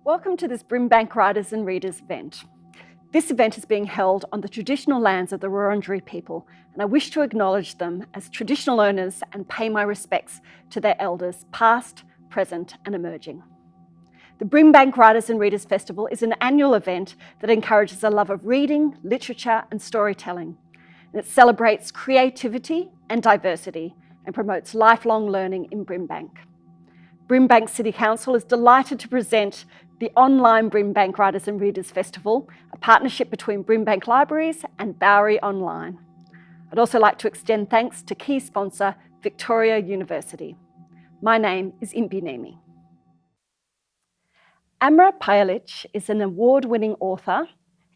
Welcome to this Brimbank Writers and Readers event. This event is being held on the traditional lands of the Wurundjeri people, and I wish to acknowledge them as traditional owners and pay my respects to their elders, past, present, and emerging. The Brimbank Writers and Readers Festival is an annual event that encourages a love of reading, literature, and storytelling. And it celebrates creativity and diversity and promotes lifelong learning in Brimbank. Brimbank City Council is delighted to present the online Brimbank Writers and Readers Festival, a partnership between Brimbank Libraries and Bowery Online. I'd also like to extend thanks to key sponsor, Victoria University. My name is Imbi Neeme. Amra Pajalic is an award-winning author,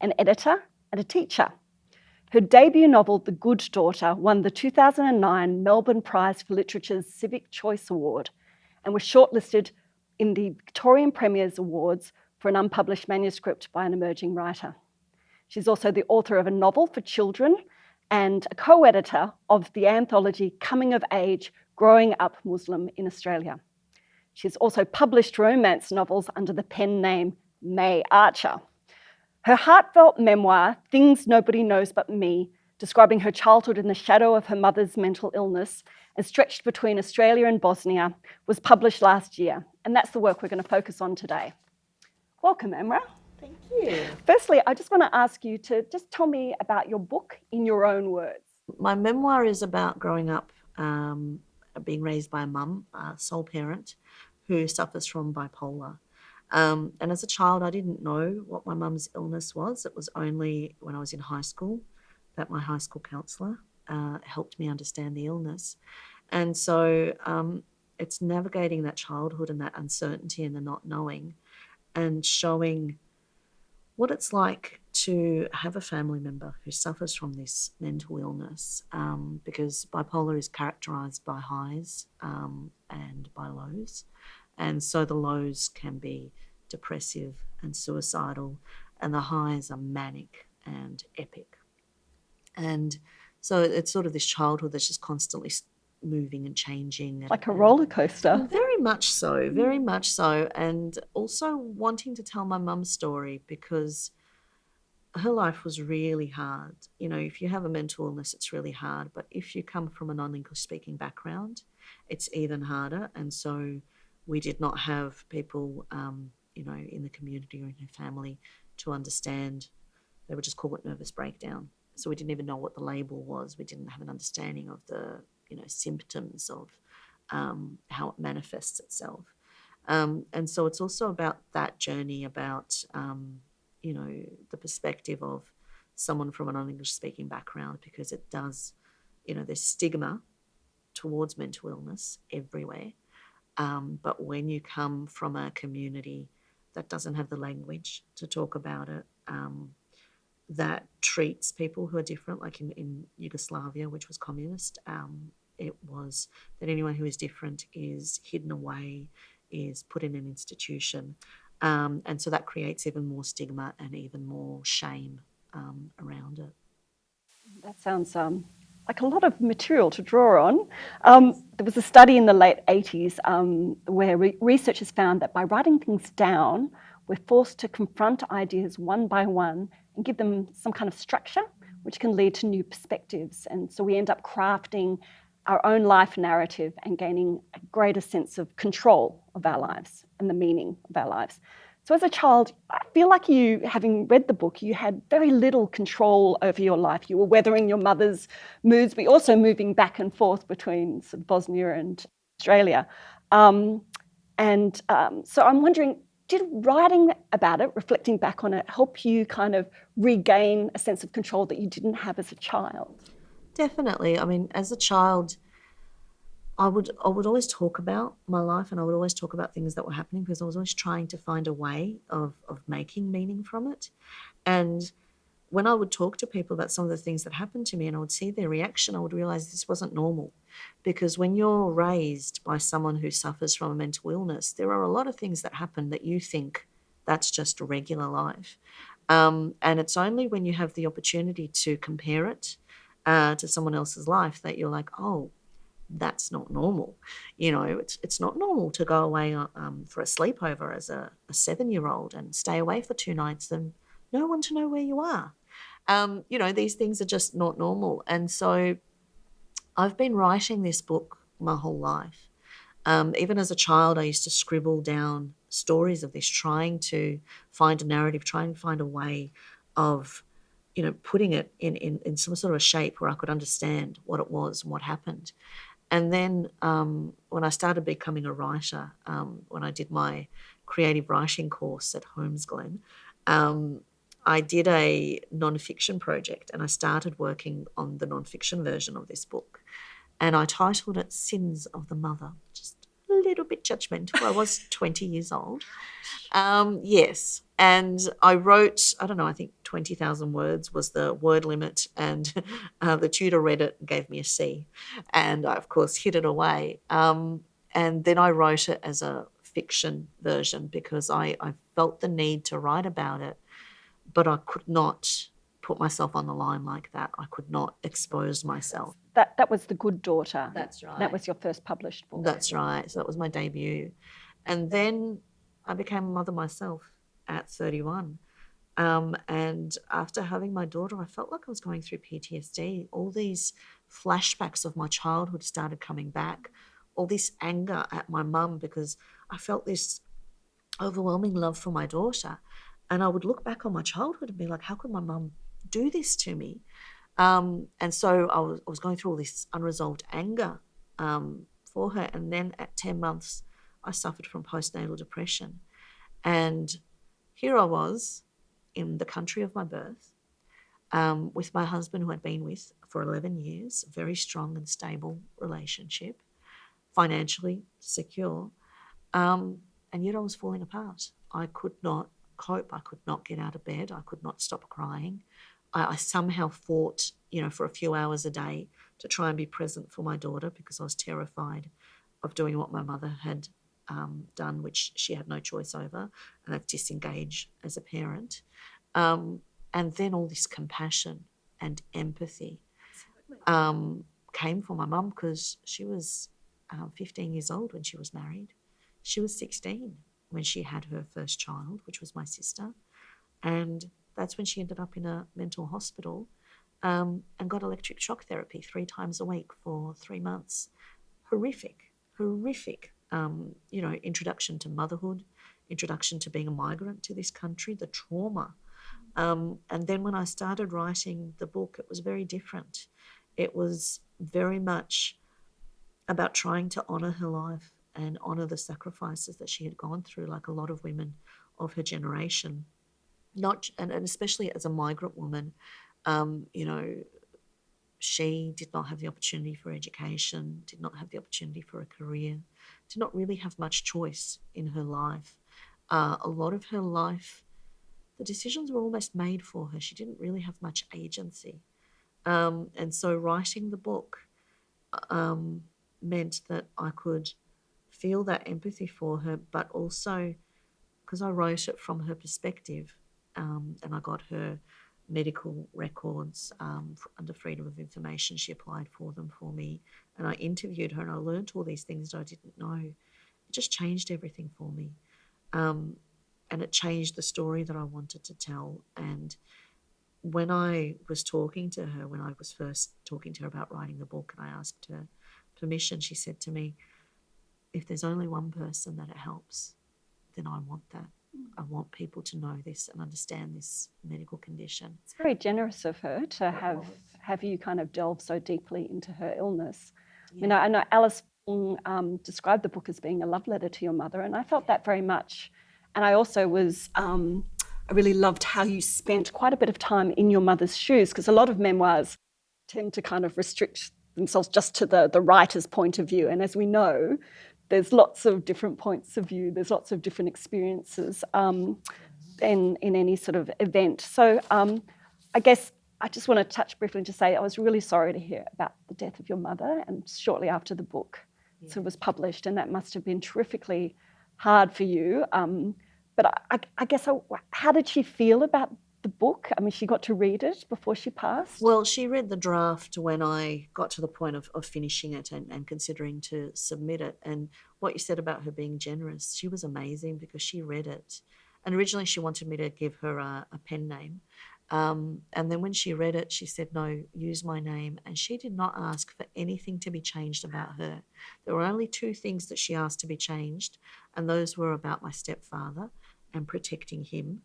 an editor, and a teacher. Her debut novel, The Good Daughter, won the 2009 Melbourne Prize for Literature's Civic Choice Award and was shortlisted in the Victorian Premier's Awards for an unpublished manuscript by an emerging writer. She's also the author of a novel for children and a co-editor of the anthology Coming of Age, Growing Up Muslim in Australia. She's also published romance novels under the pen name May Archer. Her heartfelt memoir, Things Nobody Knows But Me, describing her childhood in the shadow of her mother's mental illness and stretched between Australia and Bosnia, was published last year. And that's the work we're going to focus on today. Welcome, Amra. Thank you. Firstly, I just want to ask you to just tell me about your book in your own words. My memoir is about growing up, being raised by a mum, a sole parent, who suffers from bipolar. And as a child, I didn't know what my mum's illness was. It was only when I was in high school that my high school counsellor helped me understand the illness. And so it's navigating that childhood and that uncertainty and the not knowing and showing what it's like to have a family member who suffers from this mental illness, because bipolar is characterised by highs and by lows. And so the lows can be depressive and suicidal, and the highs are manic and epic. And so it's sort of this childhood that's just constantly moving and changing. Like a roller coaster. Very much so, very much so. And also wanting to tell my mum's story because her life was really hard. You know, if you have a mental illness, it's really hard. But if you come from a non-English speaking background, it's even harder. And so we did not have people, in the community or in her family to understand. They would just call it nervous breakdown. So we didn't even know what the label was. We didn't have an understanding of the, symptoms of how it manifests itself. And so it's also about that journey, about, the perspective of someone from a non-English speaking background, because it does, there's stigma towards mental illness everywhere. But when you come from a community that doesn't have the language to talk about it, that treats people who are different, like in Yugoslavia, which was communist, it was that anyone who is different is hidden away, is put in an institution. And so that creates even more stigma and even more shame around it. That sounds like a lot of material to draw on. There was a study in the late 80s where researchers found that by writing things down, we're forced to confront ideas one by one and give them some kind of structure, which can lead to new perspectives. And so we end up crafting our own life narrative and gaining a greater sense of control of our lives and the meaning of our lives. So as a child, I feel like you, having read the book, you had very little control over your life. You were weathering your mother's moods, but also moving back and forth between sort of Bosnia and Australia. So I'm wondering, did writing about it, reflecting back on it, help you kind of regain a sense of control that you didn't have as a child? Definitely. I mean, as a child, I would always talk about my life, and I would always talk about things that were happening because I was always trying to find a way of making meaning from it. And when I would talk to people about some of the things that happened to me and I would see their reaction, I would realise this wasn't normal. Because when you're raised by someone who suffers from a mental illness, there are a lot of things that happen that you think that's just a regular life. And it's only when you have the opportunity to compare it to someone else's life that you're like, oh, that's not normal. You know, it's not normal to go away for a sleepover as a 7-year-old and stay away for 2 nights and no one to know where you are. You know, these things are just not normal. And so I've been writing this book my whole life. Even as a child, I used to scribble down stories of this, trying to find a narrative, trying to find a way of, you know, putting it in some sort of a shape where I could understand what it was and what happened. And then when I started becoming a writer, when I did my creative writing course at Holmes Glen, I did a nonfiction project and I started working on the nonfiction version of this book. And I titled it Sins of the Mother, just a little bit judgmental. I was 20 years old. Yes. And I wrote, I don't know, I think 20,000 words was the word limit. And the tutor read it and gave me a C. And I, of course, hid it away. And then I wrote it as a fiction version because I felt the need to write about it, but I could not put myself on the line like that. I could not expose myself. That was The Good Daughter. That's right. That was your first published book. That's right. So that was my debut. And then I became a mother myself at 31. And after having my daughter, I felt like I was going through PTSD. All these flashbacks of my childhood started coming back, all this anger at my mum because I felt this overwhelming love for my daughter. And I would look back on my childhood and be like, how could my mum do this to me? And so I was going through all this unresolved anger for her. And then at 10 months, I suffered from postnatal depression. And here I was in the country of my birth with my husband, who I'd been with for 11 years, a very strong and stable relationship, financially secure. And yet I was falling apart. I could not cope. I could not get out of bed. I could not stop crying. I somehow fought, you know, for a few hours a day to try and be present for my daughter because I was terrified of doing what my mother had done, which she had no choice over, and that's disengage as a parent. And then all this compassion and empathy came for my mum because she was 15 years old when she was married. She was 16 when she had her first child, which was my sister. And that's when she ended up in a mental hospital and got electric shock therapy 3 times a week for 3 months. Horrific, you know, introduction to motherhood, introduction to being a migrant to this country, the trauma. And then when I started writing the book, it was very different. It was very much about trying to honour her life and honour the sacrifices that she had gone through, like a lot of women of her generation. And especially as a migrant woman, you know, she did not have the opportunity for education, did not have the opportunity for a career, did not really have much choice in her life. A lot of her life, the decisions were almost made for her. She didn't really have much agency. And so writing the book meant that I could feel that empathy for her, but also because I wrote it from her perspective, and I got her medical records under Freedom of Information. She applied for them for me, and I interviewed her, and I learned all these things that I didn't know. It just changed everything for me, and it changed the story that I wanted to tell. And when I was talking to her, when I was first talking to her about writing the book, and I asked her permission, she said to me, if there's only one person that it helps, then I want that. I want people to know this and understand this medical condition. It's very generous of her to have you kind of delve so deeply into her illness. Yeah. You know, I know Alice described the book as being a love letter to your mother, and I felt that very much. And I also was, I really loved how you spent quite a bit of time in your mother's shoes, because a lot of memoirs tend to kind of restrict themselves just to the writer's point of view. And as we know, there's lots of different points of view, there's lots of different experiences in any sort of event. So I guess I just want to touch briefly to say I was really sorry to hear about the death of your mother, and shortly after the book sort of was published, and that must have been terrifically hard for you. But I guess, how did she feel about the book? I mean, she got to read it before she passed? Well, she read the draft when I got to the point of finishing it and considering to submit it. And what you said about her being generous, she was amazing because she read it. And originally she wanted me to give her a pen name. And then when she read it, she said, no, use my name. And she did not ask for anything to be changed about her. There were only two things that she asked to be changed, and those were about my stepfather and protecting him.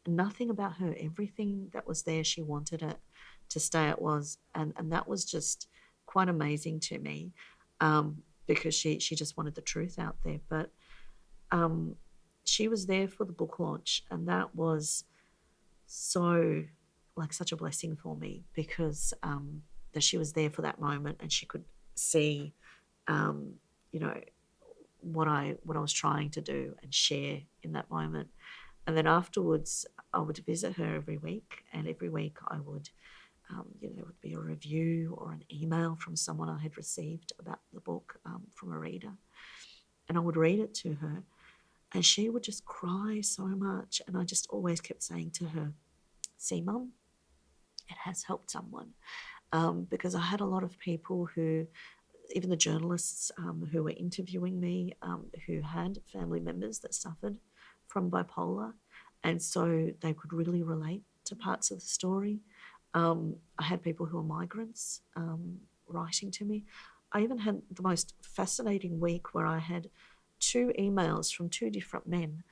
Nothing about her. Everything that was there, she wanted it to stay it was. And that was just quite amazing to me, because she just wanted the truth out there. But she was there for the book launch, and that was so like such a blessing for me, because that she was there for that moment and she could see, you know, what I was trying to do and share in that moment. And then afterwards, I would visit her every week, and every week I would, there would be a review or an email from someone I had received about the book, from a reader, and I would read it to her, and she would just cry so much. And I just always kept saying to her, see, Mum, it has helped someone, because I had a lot of people who, even the journalists who were interviewing me, who had family members that suffered from bipolar, and so they could really relate to parts of the story. I had people who are migrants writing to me. I even had the most fascinating week where I had 2 emails from 2 different men.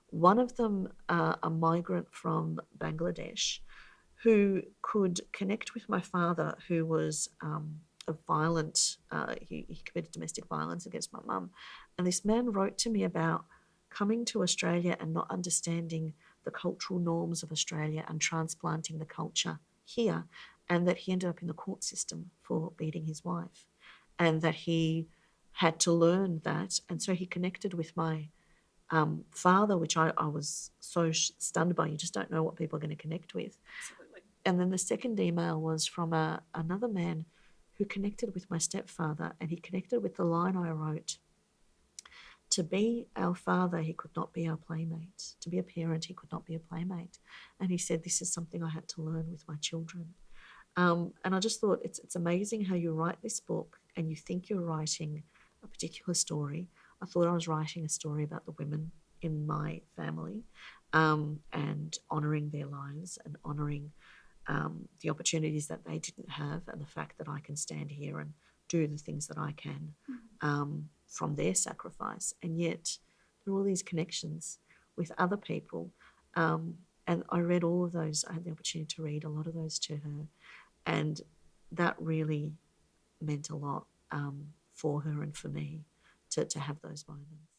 One of them, a migrant from Bangladesh, who could connect with my father, who was a violent, he committed domestic violence against my mum. And this man wrote to me about coming to Australia and not understanding the cultural norms of Australia and transplanting the culture here, and that he ended up in the court system for beating his wife, and that he had to learn that. And so he connected with my father, which I was so stunned by. You just don't know what people are going to connect with. Absolutely. And then the second email was from another man who connected with my stepfather, and he connected with the line I wrote: to be our father, he could not be our playmate. To be a parent, he could not be a playmate. And he said, this is something I had to learn with my children. And I just thought it's amazing how you write this book and you think you're writing a particular story. I thought I was writing a story about the women in my family, and honouring their lives and honouring the opportunities that they didn't have, and the fact that I can stand here and do the things that I can from their sacrifice. And yet there are all these connections with other people. And I read all of those. I had the opportunity to read a lot of those to her. And that really meant a lot for her and for me to have those moments.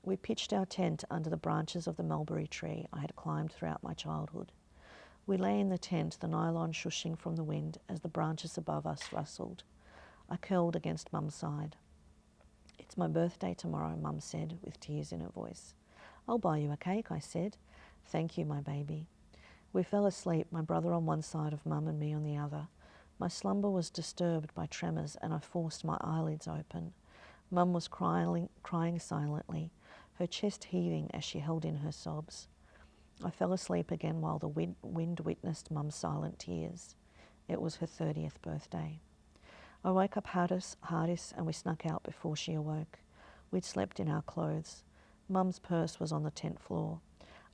We pitched our tent under the branches of the mulberry tree I had climbed throughout my childhood. We lay in the tent, the nylon shushing from the wind as the branches above us rustled. I curled against Mum's side. It's my birthday tomorrow, Mum said, with tears in her voice. I'll buy you a cake, I said. Thank you, my baby. We fell asleep, my brother on one side of Mum and me on the other. My slumber was disturbed by tremors, and I forced my eyelids open. Mum was crying silently, her chest heaving as she held in her sobs. I fell asleep again while the wind witnessed Mum's silent tears. It was her 30th birthday. I woke up Hardis and we snuck out before she awoke. We'd slept in our clothes. Mum's purse was on the tent floor.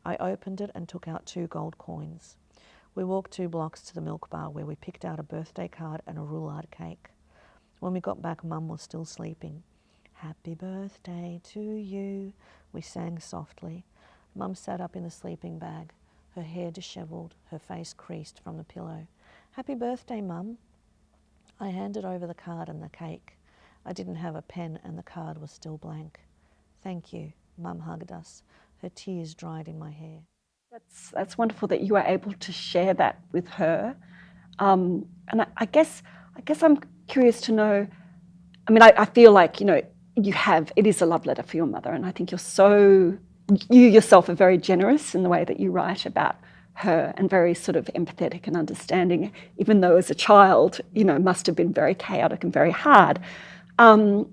I opened it and took out 2 gold coins. We walked 2 blocks to the milk bar, where we picked out a birthday card and a roulade cake. When we got back, Mum was still sleeping. Happy birthday to you, we sang softly. Mum sat up in the sleeping bag, her hair dishevelled, her face creased from the pillow. Happy birthday, Mum. I handed over the card and the cake. I didn't have a pen and the card was still blank. Thank you, Mum hugged us. Her tears dried in my hair. That's wonderful that you were able to share that with her. And I guess I'm curious to know, I mean, I feel like, it is a love letter for your mother, and I think you yourself are very generous in the way that you write about her, and very sort of empathetic and understanding, even though as a child, must have been very chaotic and very hard. So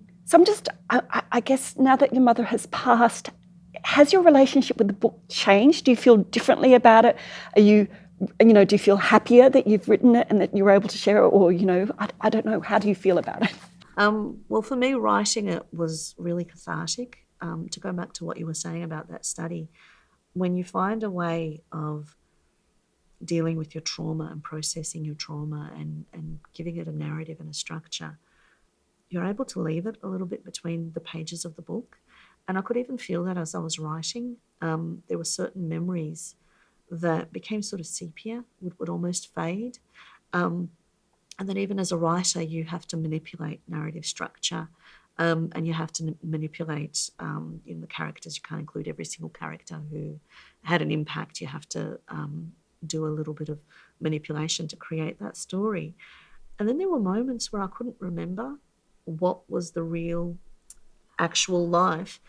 I guess now that your mother has passed, has your relationship with the book changed? Do you feel differently about it? Are you, do you feel happier that you've written it and that you're able to share it? Or, I don't know, how do you feel about it? Well, for me, writing it was really cathartic. To go back to what you were saying about that study, when you find a way of dealing with your trauma and processing your trauma and giving it a narrative and a structure, you're able to leave it a little bit between the pages of the book. And I could even feel that as I was writing. There were certain memories that became sort of sepia, would almost fade. And then even as a writer, you have to manipulate narrative structure, and you have to manipulate in the characters. You can't include every single character who had an impact. You have to do a little bit of manipulation to create that story. And then there were moments where I couldn't remember what was the real actual life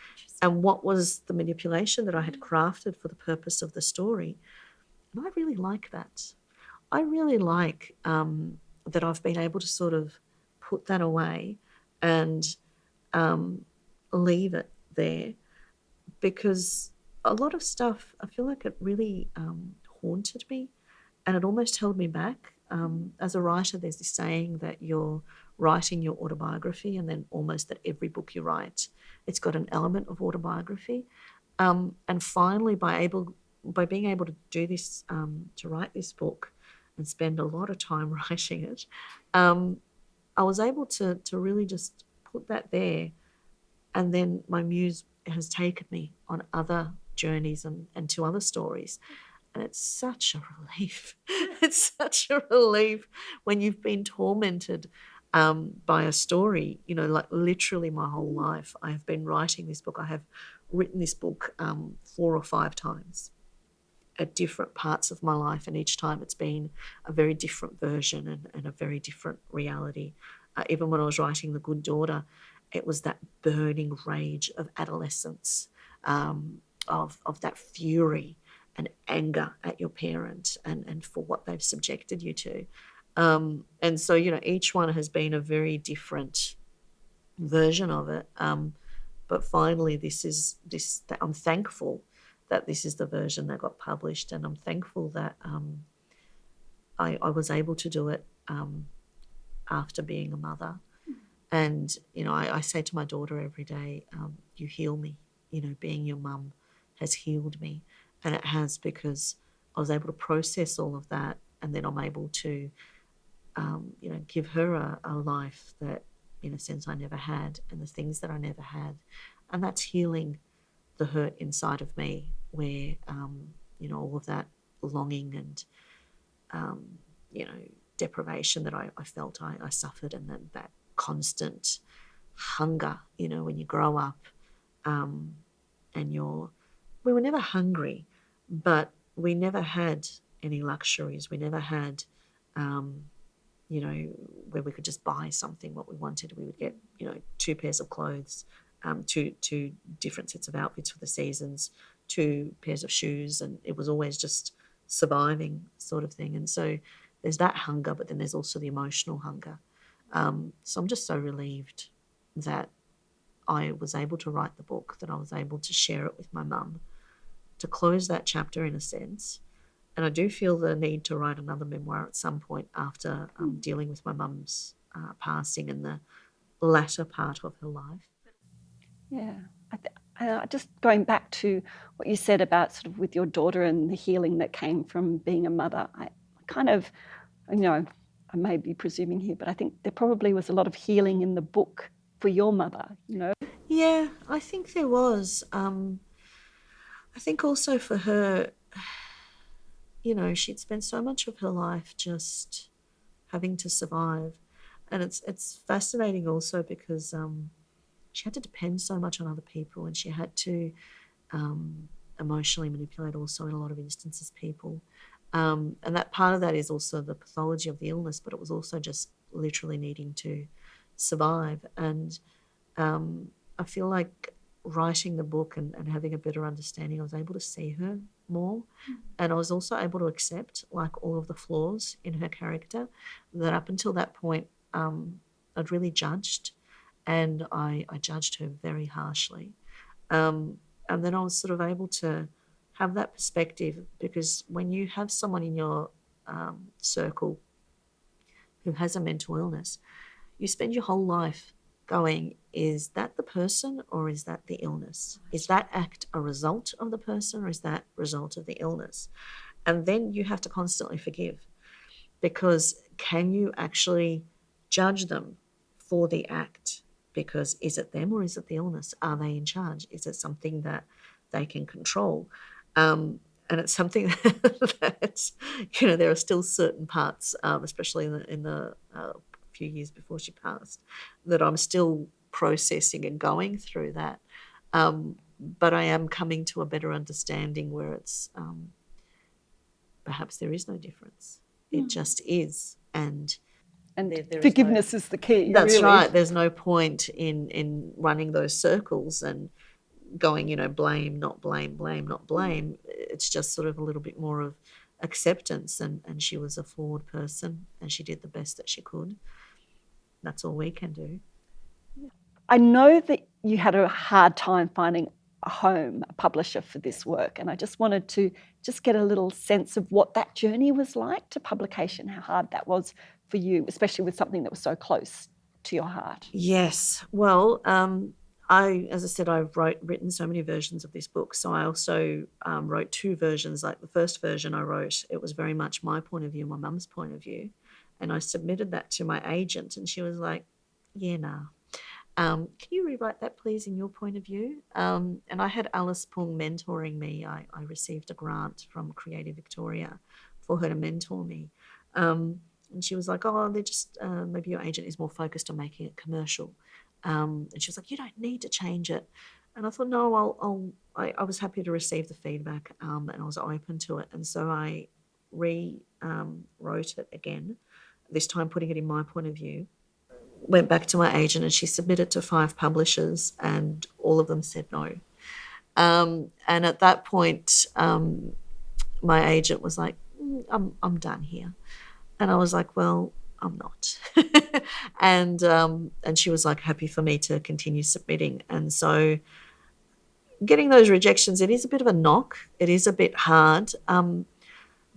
and what was the manipulation that I had crafted for the purpose of the story. And I really like that. I really like that I've been able to sort of put that away and leave it there, because a lot of stuff, I feel like it really haunted me and it almost held me back. As a writer, there's this saying that you're writing your autobiography, and then almost that every book you write, it's got an element of autobiography. And finally, by being able to do this, to write this book and spend a lot of time writing it, I was able to really just put that there. And then my muse has taken me on other journeys and to other stories. And it's such a relief. It's such a relief when you've been tormented by a story, like literally my whole life. I have been writing this book. I have written this book 4 or 5 times at different parts of my life. And each time it's been a very different version and a very different reality. Even when I was writing The Good Daughter, it was that burning rage of adolescence, of that fury and anger at your parent and for what they've subjected you to. And so, each one has been a very different version of it. But finally, that I'm thankful that this is the version that got published, and I'm thankful that I was able to do it after being a mother. And, I say to my daughter every day, you heal me. Being your mum has healed me. And it has, because I was able to process all of that, and then I'm able to, give her a life that, in a sense, I never had, and the things that I never had. And that's healing the hurt inside of me, where, all of that longing and, deprivation that I felt I suffered, and that constant hunger, when you grow up, and we were never hungry, but we never had any luxuries. We never had, where we could just buy something what we wanted. We would get, 2 pairs of clothes, two different sets of outfits for the seasons, 2 pairs of shoes, and it was always just surviving sort of thing. And so there's that hunger, but then there's also the emotional hunger. So I'm just so relieved that I was able to write the book, that I was able to share it with my mum, to close that chapter in a sense. And I do feel the need to write another memoir at some point after dealing with my mum's passing in the latter part of her life. Yeah. Just going back to what you said about sort of with your daughter and the healing that came from being a mother, I kind of, I may be presuming here, but I think there probably was a lot of healing in the book for your mother, Yeah, I think there was. I think also for her, she'd spent so much of her life just having to survive. And it's fascinating also because she had to depend so much on other people, and she had to emotionally manipulate also in a lot of instances people. And that part of that is also the pathology of the illness, but it was also just literally needing to survive. And I feel like writing the book and having a better understanding, I was able to see her more. And I was also able to accept like all of the flaws in her character that up until that point I'd really judged, and I judged her very harshly. And then I was sort of able to have that perspective, because when you have someone in your circle who has a mental illness, you spend your whole life going, is that the person or is that the illness? Is that act a result of the person or is that result of the illness? And then you have to constantly forgive, because can you actually judge them for the act? Because is it them or is it the illness? Are they in charge? Is it something that they can control? And it's something that, there are still certain parts, especially in the few years before she passed, that I'm still processing and going through that. But I am coming to a better understanding where it's perhaps there is no difference. It just is. And there is forgiveness is the key. That's really. right. There's no point in running those circles and going, blame, not blame, blame, not blame. It's just sort of a little bit more of acceptance. And she was a flawed person and she did the best that she could. That's all we can do. I know that you had a hard time finding a home, a publisher for this work, and I just wanted to just get a little sense of what that journey was like to publication, how hard that was for you, especially with something that was so close to your heart. Yes. Well, as I said, I've written so many versions of this book. So I also wrote two versions. Like the first version I wrote, it was very much my point of view, my mum's point of view. And I submitted that to my agent and she was like, yeah, nah. Can you rewrite that, please, in your point of view? And I had Alice Pung mentoring me. I received a grant from Creative Victoria for her to mentor me. And she was like, oh, they're just, maybe your agent is more focused on making it commercial. And she was like, you don't need to change it. And I thought, no, I was happy to receive the feedback and I was open to it. And so I wrote it again, this time putting it in my point of view. Went back to my agent and she submitted to 5 publishers and all of them said no. And at that point, my agent was like, I'm done here. And I was like, well, I'm not. And she was like happy for me to continue submitting. And so getting those rejections, it is a bit of a knock. It is a bit hard.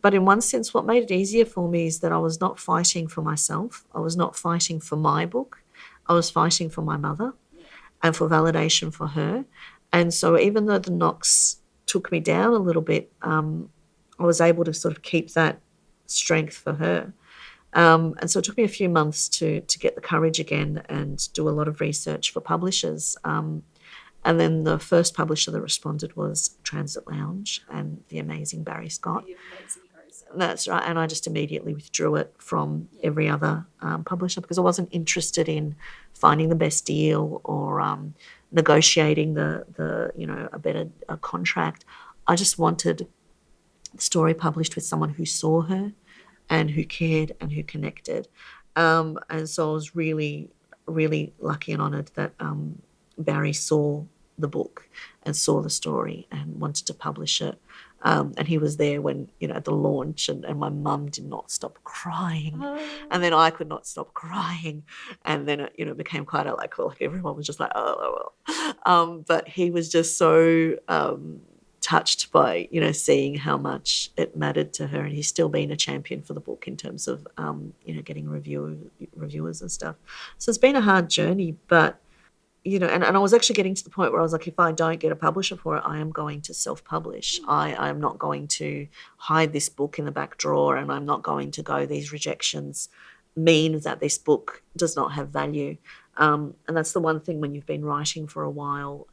But in one sense, what made it easier for me is that I was not fighting for myself. I was not fighting for my book. I was fighting for my mother and for validation for her. And so even though the knocks took me down a little bit, I was able to sort of keep that strength for her. And so it took me a few months to get the courage again and do a lot of research for publishers. And then the first publisher that responded was Transit Lounge and the amazing Barry Scott. That's right. And I just immediately withdrew it from every other publisher because I wasn't interested in finding the best deal or negotiating a better contract. I just wanted the story published with someone who saw her and who cared and who connected. And so I was really, really lucky and honoured that Barry saw the book and saw the story and wanted to publish it. And he was there when, at the launch and my mum did not stop crying. And then I could not stop crying. And then it became quite everyone was just like, oh. But he was just so touched by, seeing how much it mattered to her. And he's still been a champion for the book in terms of, getting reviewers and stuff. So it's been a hard journey, but and I was actually getting to the point where I was like, if I don't get a publisher for it, I am going to self-publish. I am not going to hide this book in the back drawer and I'm not going to go, these rejections mean that this book does not have value. And that's the one thing when you've been writing for a while,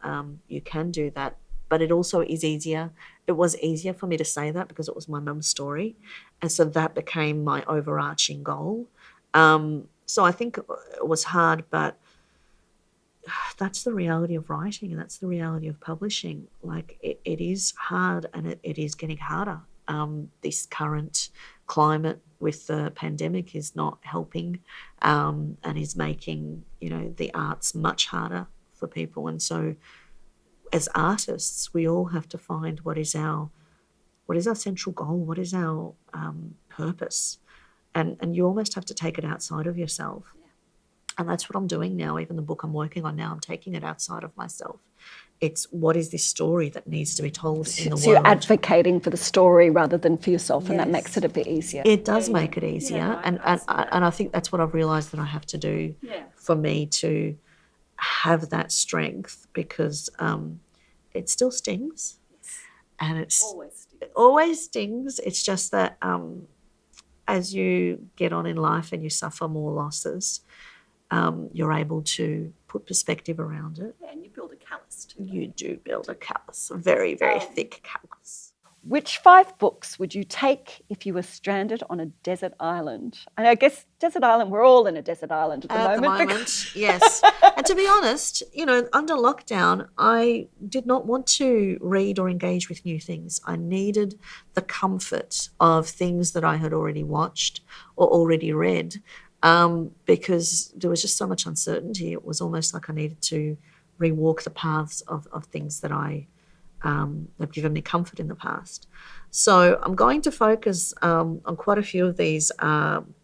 you can do that. But it also is easier. It was easier for me to say that because it was my mum's story. And so that became my overarching goal. So I think it was hard, but that's the reality of writing and that's the reality of publishing. It is hard and it is getting harder. This current climate with the pandemic is not helping and is making, the arts much harder for people. And so as artists, we all have to find what is our central goal, what is our purpose. And you almost have to take it outside of yourself. And that's what I'm doing now. Even the book I'm working on now, I'm taking it outside of myself. It's what is this story that needs to be told in the So world. you're advocating for the story rather than for yourself, and that Yes. makes it a bit easier. It does make it easier, and I think that's what I've realised that I have to do for me to have that strength, because it still stings, and it always stings. It's just that as you get on in life and you suffer more losses, you're able to put perspective around it. Yeah, and you build a callus too. You do build a callus, a very, very thick callus. Which 5 books would you take if you were stranded on a desert island? And I guess desert island, we're all in a desert island at the moment. Yes. And to be honest, under lockdown, I did not want to read or engage with new things. I needed the comfort of things that I had already watched or already read, because there was just so much uncertainty. It was almost like I needed to rewalk the paths of things that have given me comfort in the past. So I'm going to focus on quite a few of these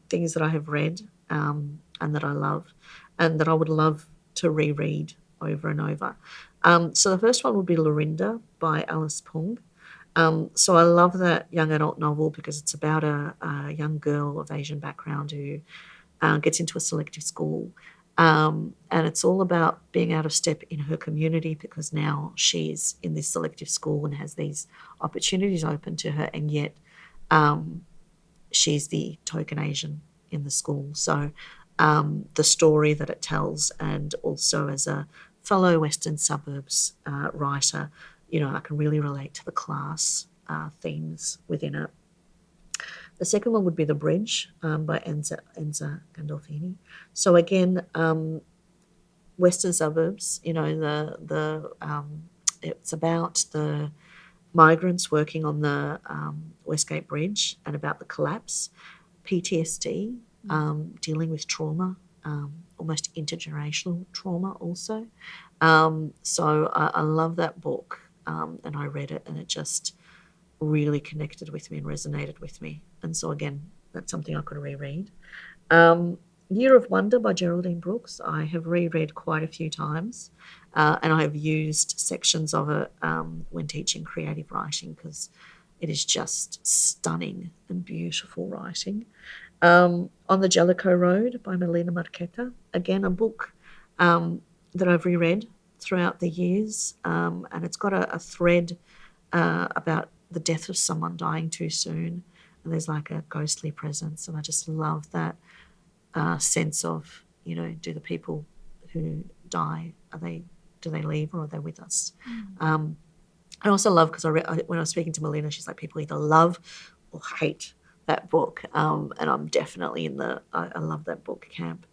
things that I have read and that I love, and that I would love to reread over and over. So the first one would be Lorinda by Alice Pung. So I love that young adult novel because it's about a young girl of Asian background who gets into a selective school. And it's all about being out of step in her community, because now she's in this selective school and has these opportunities open to her, and yet she's the token Asian in the school. So the story that it tells, and also as a fellow Western suburbs writer, I can really relate to the class themes within it. The second one would be The Bridge by Enza Gandolfini. So again, Western suburbs, it's about the migrants working on the Westgate Bridge and about the collapse, PTSD, dealing with trauma, almost intergenerational trauma also. So I love that book, and I read it, and it just really connected with me and resonated with me. And so again, that's something I could reread. Year of Wonder by Geraldine Brooks, I have reread quite a few times, and I have used sections of it when teaching creative writing, because it is just stunning and beautiful writing. On the Jellicoe Road by Melina Marchetta, again a book that I've reread throughout the years, and it's got a thread about the death of someone dying too soon, and there's like a ghostly presence, and I just love that sense of, do the people who die, do they leave, or are they with us? I also love, because when I was speaking to Melina, she's like, people either love or hate that book, and I'm definitely in I love that book camp.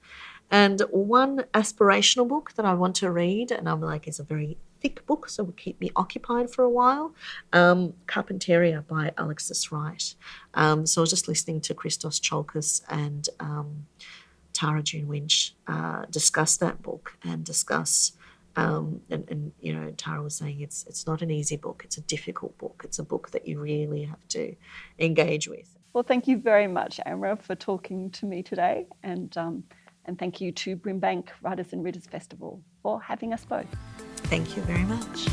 And one aspirational book that I want to read, and I'm like, it's a very thick book, so will keep me occupied for a while, Carpentaria by Alexis Wright. So I was just listening to Christos Cholkas and Tara June Winch discuss that book and discuss, and Tara was saying it's not an easy book, it's a difficult book, it's a book that you really have to engage with. Well, thank you very much, Amra, for talking to me today, and thank you to Brimbank Writers and Readers Festival for having us both. Thank you very much.